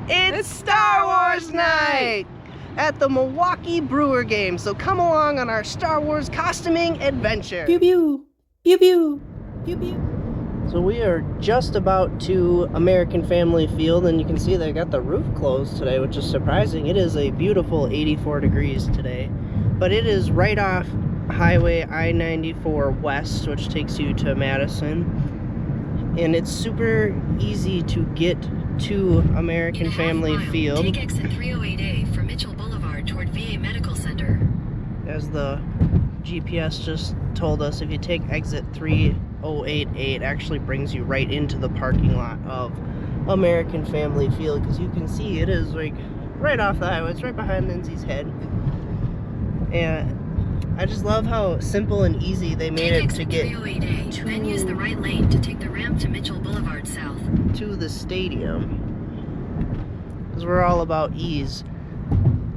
It's Star Wars night at the Milwaukee Brewer game. So come along on our Star Wars costuming adventure. Pew pew, pew pew, pew pew. So we are just about to American Family Field, and you can see they got the roof closed today, which is surprising. It is a beautiful 84 degrees today, but it is right off Highway I-94 West, which takes you to Madison, and it's super easy to get to American Family Field. Take exit 308A for Mitchell Boulevard toward VA Medical Center. As the GPS just told us, if you take exit 3088, it actually brings you right into the parking lot of American Family Field, because you can see it is like right off the highway. It's right behind Lindsay's head. And I just love how simple and easy they made it to get to, then use the right lane to take the ramp to Mitchell Boulevard South. To the stadium. Because we're all about ease.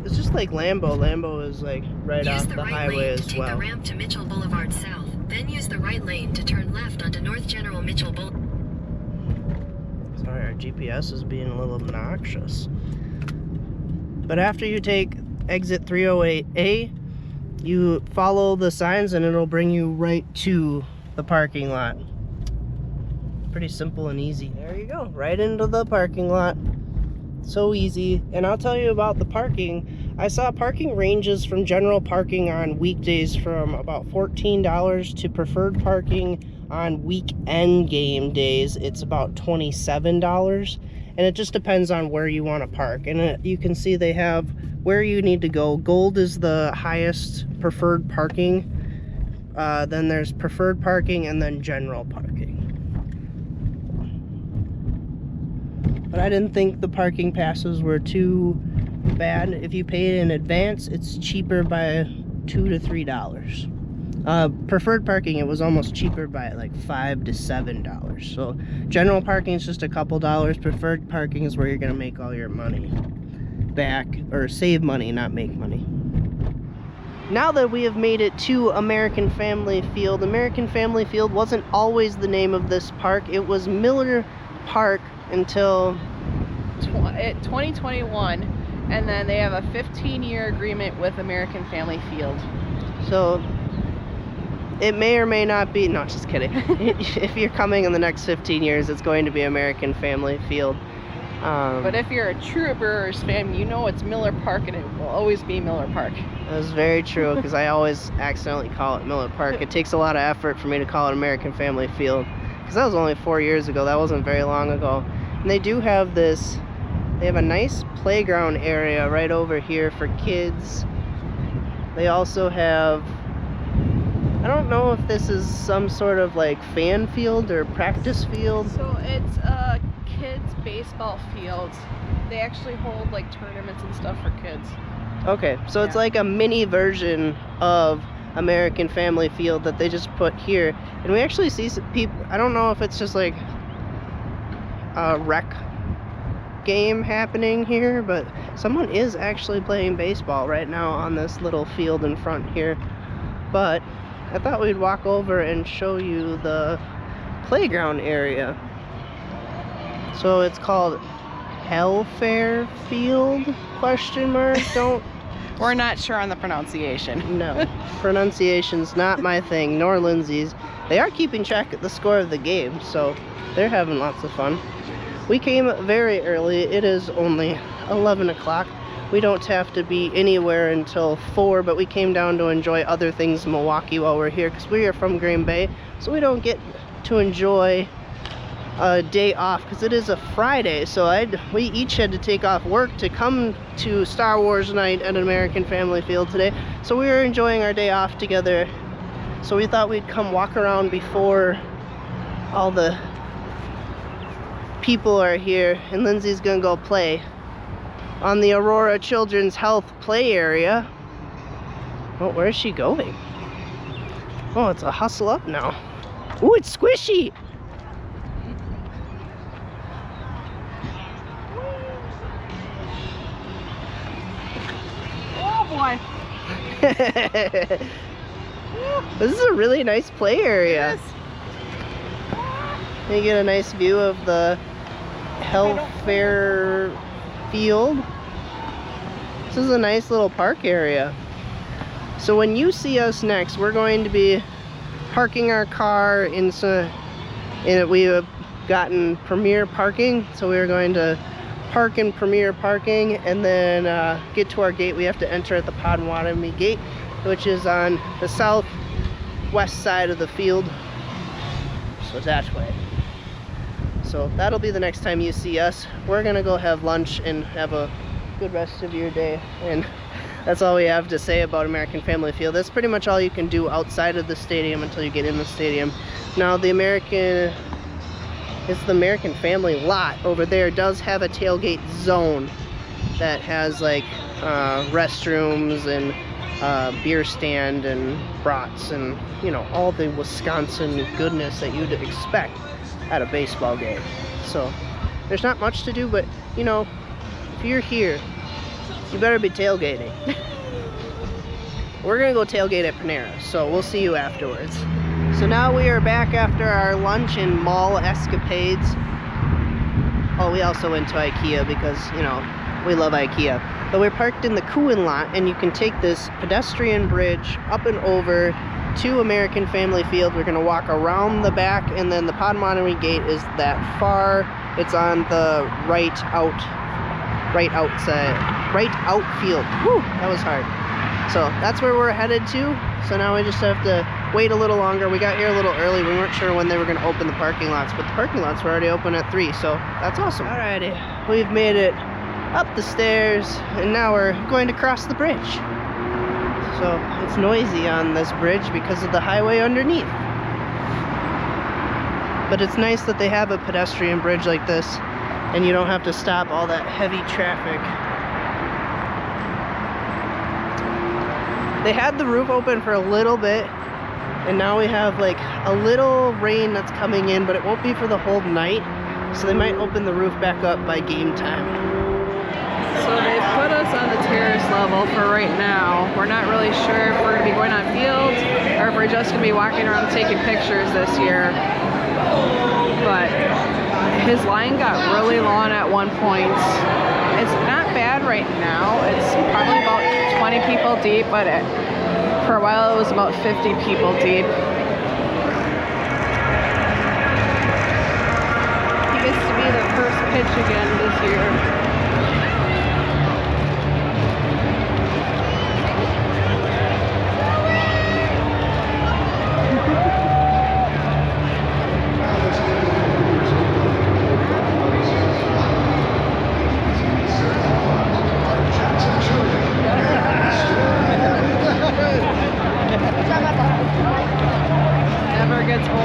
It's just like Lambeau. Lambeau is like right off the highway as well. Use the right lane to take the ramp to Mitchell Boulevard South. Then use the right lane to turn left onto North General Mitchell Boulevard. Sorry, our GPS is being a little obnoxious. But after you take exit 308A, you follow the signs and it'll bring you right to the parking lot. Pretty simple and easy. There you go, right into the parking lot. So easy. And I'll tell you about the parking. I saw parking ranges from general parking on weekdays from about $14 to preferred parking on weekend game days. It's about $27. And it just depends on where you want to park. And you can see they have where you need to go. Gold is the highest preferred parking. Then there's preferred parking and then general parking. But I didn't think the parking passes were too bad. If you pay it in advance, it's cheaper by $2 to $3. Preferred parking, it was almost cheaper by like $5 to $7. So general parking is just a couple dollars. Preferred parking is where you're gonna make all your money back, or save money, not make money. Now that we have made it to American Family Field, American Family Field wasn't always the name of this park. It was Miller Park until 2021, and then they have a 15-year agreement with American Family Field. So it may or may not be, no, just kidding. If you're coming in the next 15 years, it's going to be American Family Field. But if you're a true Brewers fan, you know it's Miller Park, and it will always be Miller Park. That is very true, because I always accidentally call it Miller Park. It takes a lot of effort for me to call it American Family Field, because that was only 4 years ago. That wasn't very long ago. And they do have this, they have a nice playground area right over here for kids. They also have, I don't know if this is some sort of like fan field or practice field. So it's a kids baseball field. They actually hold like tournaments and stuff for kids. Okay, so it's like a mini version of American Family Field that they just put here. And we actually see some people, I don't know if it's just like a rec game happening here, but someone is actually playing baseball right now on this little field in front here. But I thought we'd walk over and show you the playground area. So it's called Hellfair Field, question mark, don't. We're not sure on the pronunciation. No, pronunciation's not my thing, nor Lindsay's. They are keeping track of the score of the game, so they're having lots of fun. We came very early. It is only 11 o'clock. We don't have to be anywhere until 4, but we came down to enjoy other things in Milwaukee while we're here, because we are from Green Bay, so we don't get to enjoy a day off, because it is a Friday. So we each had to take off work to come to Star Wars night at American Family Field today. So we were enjoying our day off together. So we thought we'd come walk around before all the people are here, and Lindsay's gonna go play on the Aurora Children's Health play area. Oh, where is she going? Oh, it's a hustle up now. Ooh, it's squishy. Oh boy. This is a really nice play area. Yes. You get a nice view of the health fair field. This is a nice little park area. So when you see us next, we're going to be parking our car in it. We have gotten Premier parking, so we're going to park in Premier parking and then get to our gate. We have to enter at the Potawatomi gate, which is on the southwest side of the field, so that way. So that'll be the next time you see us. We're gonna go have lunch and have a good rest of your day, and that's all we have to say about American Family Field. That's pretty much all you can do outside of the stadium until you get in the stadium. Now the American Family lot over there does have a tailgate zone that has like restrooms and beer stand and brats and, you know, all the Wisconsin goodness that you'd expect at a baseball game. So there's not much to do, but you know, if you're here, you better be tailgating. We're gonna go tailgate at Panera, so we'll see you afterwards. So now we are back after our lunch and mall escapades. Oh, we also went to IKEA because, you know, we love IKEA. But we're parked in the Kuhn lot, and you can take this pedestrian bridge up and over to American Family Field. We're gonna walk around the back, and then the Potawatomi gate is that far. It's on the right outfield. Whew, that was hard. So that's where we're headed to. So now we just have to wait a little longer. We got here a little early. We weren't sure when they were going to open the parking lots, but the parking lots were already open at 3, so that's awesome. Alrighty, we've made it up the stairs, and now we're going to cross the bridge. So it's noisy on this bridge because of the highway underneath. But it's nice that they have a pedestrian bridge like this, and you don't have to stop all that heavy traffic. They had the roof open for a little bit, and now we have like a little rain that's coming in, but it won't be for the whole night, so they might open the roof back up by game time. So they put us on the terrace level for right now. We're not really sure if we're going to be going on field or if we're just going to be walking around taking pictures this year. But his line got really long at one point. It's not bad right now. It's probably about 20 people deep, but for a while it was about 50 people deep. He gets to be the first pitch again this year. Never gets old.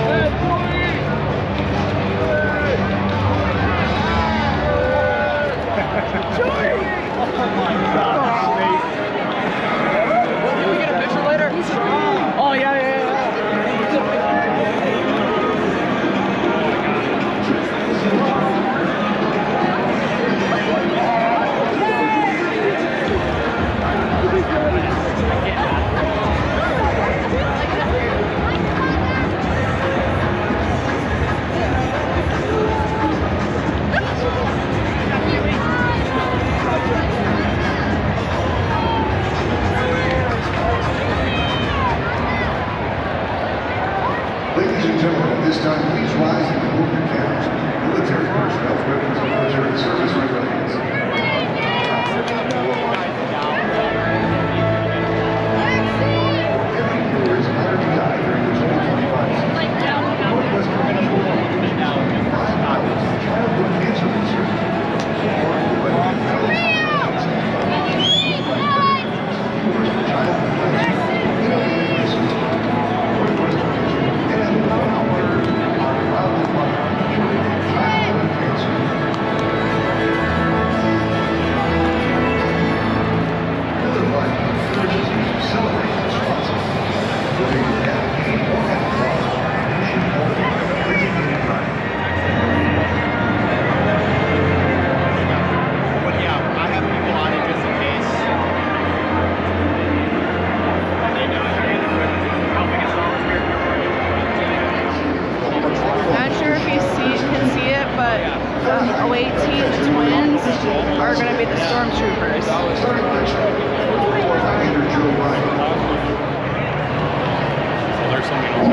are going to be the stormtroopers. There's something else.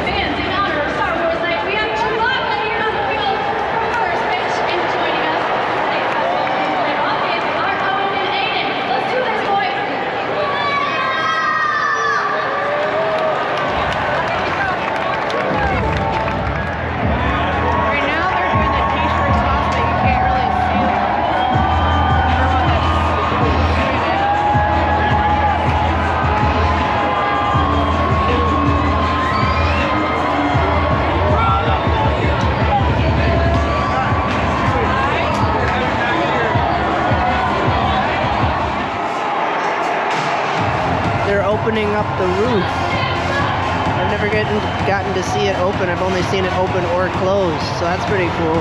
Fans, in honor of Star Wars Night, we have two live players on the field for first pitch and joining us. They have offense, Art Owen and Aiden. Let's do this, boys. Right now they're doing the t-shirt toss, but you can't really see them. For what They're opening up the roof. I've never gotten to see it open. I've only seen it open or close, so that's pretty cool.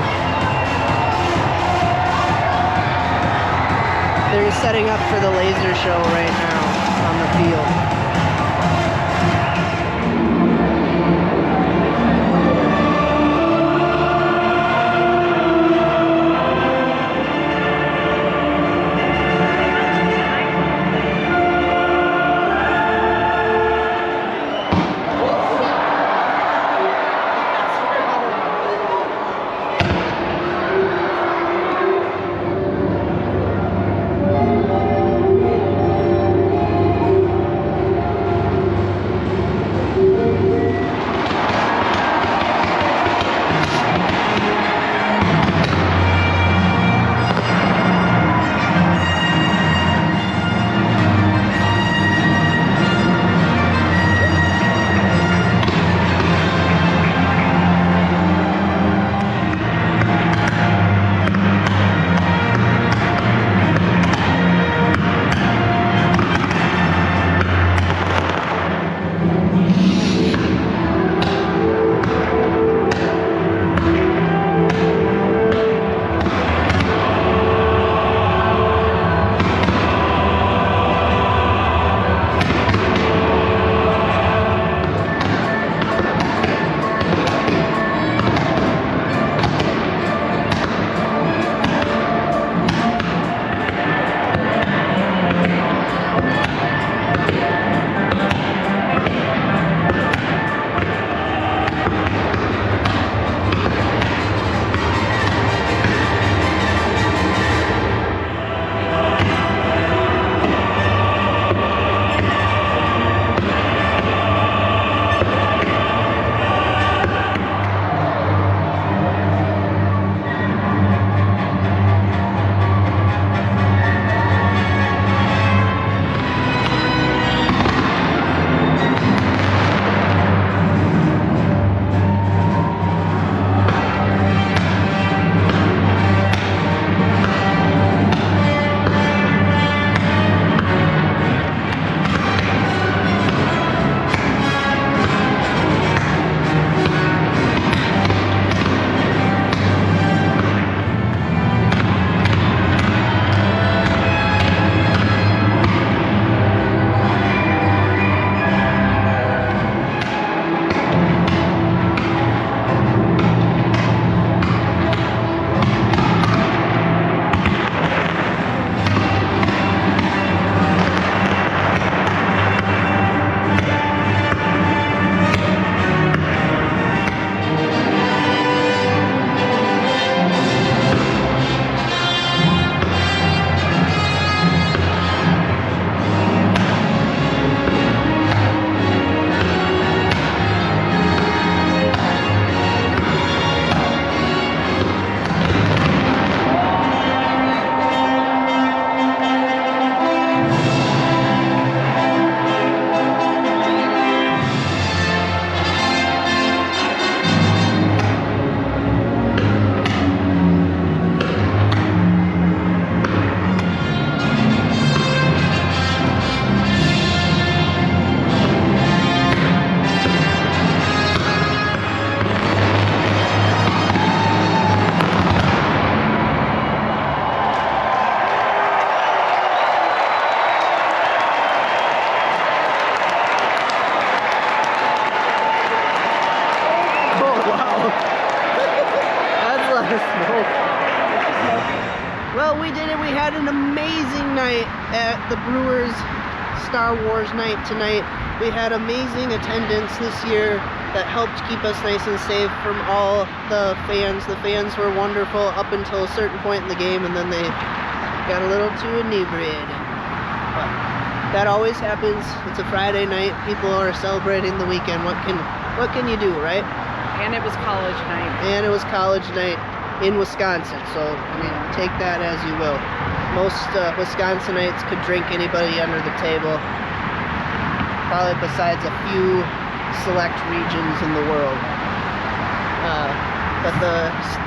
They're setting up for the laser show right now on the field. Smoke. Well, we did it. We had an amazing night at the Brewers Star Wars night tonight. We had amazing attendance this year that helped keep us nice and safe from all the fans. The fans were wonderful up until a certain point in the game, and then they got a little too inebriated. But that always happens. It's a Friday night. People are celebrating the weekend. What can you do, right? And it was college night. And it was college night in Wisconsin, so I mean, take that as you will. Most Wisconsinites could drink anybody under the table, probably besides a few select regions in the world. But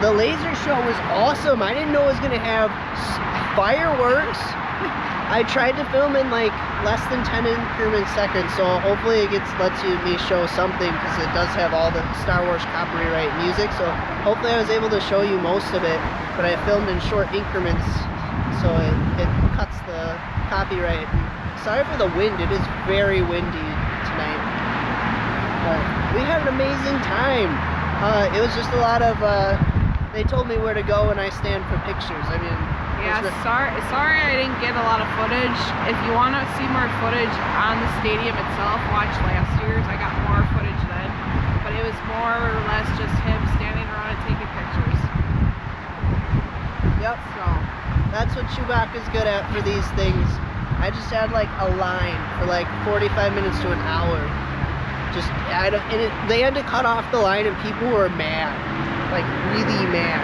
the laser show was awesome. I didn't know it was gonna have fireworks. I tried to film in like less than 10 increment seconds, so hopefully it lets me show something, because it does have all the Star Wars copyright music, so hopefully I was able to show you most of it, but I filmed in short increments, so it cuts the copyright. Sorry for the wind, it is very windy tonight. But we had an amazing time. It was just a lot of, they told me where to go and I stand for pictures. I mean, Yeah, sorry I didn't get a lot of footage. If you want to see more footage on the stadium itself, watch last year's. I got more footage then, but it was more or less just him standing around and taking pictures. Yep. So, That's what Chewbacca's good at for these things. I just had like a line for like 45 minutes to an hour. They had to cut off the line and people were mad, like really mad.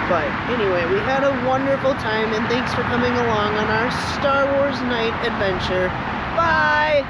But anyway, we had a wonderful time, and thanks for coming along on our Star Wars night adventure. Bye!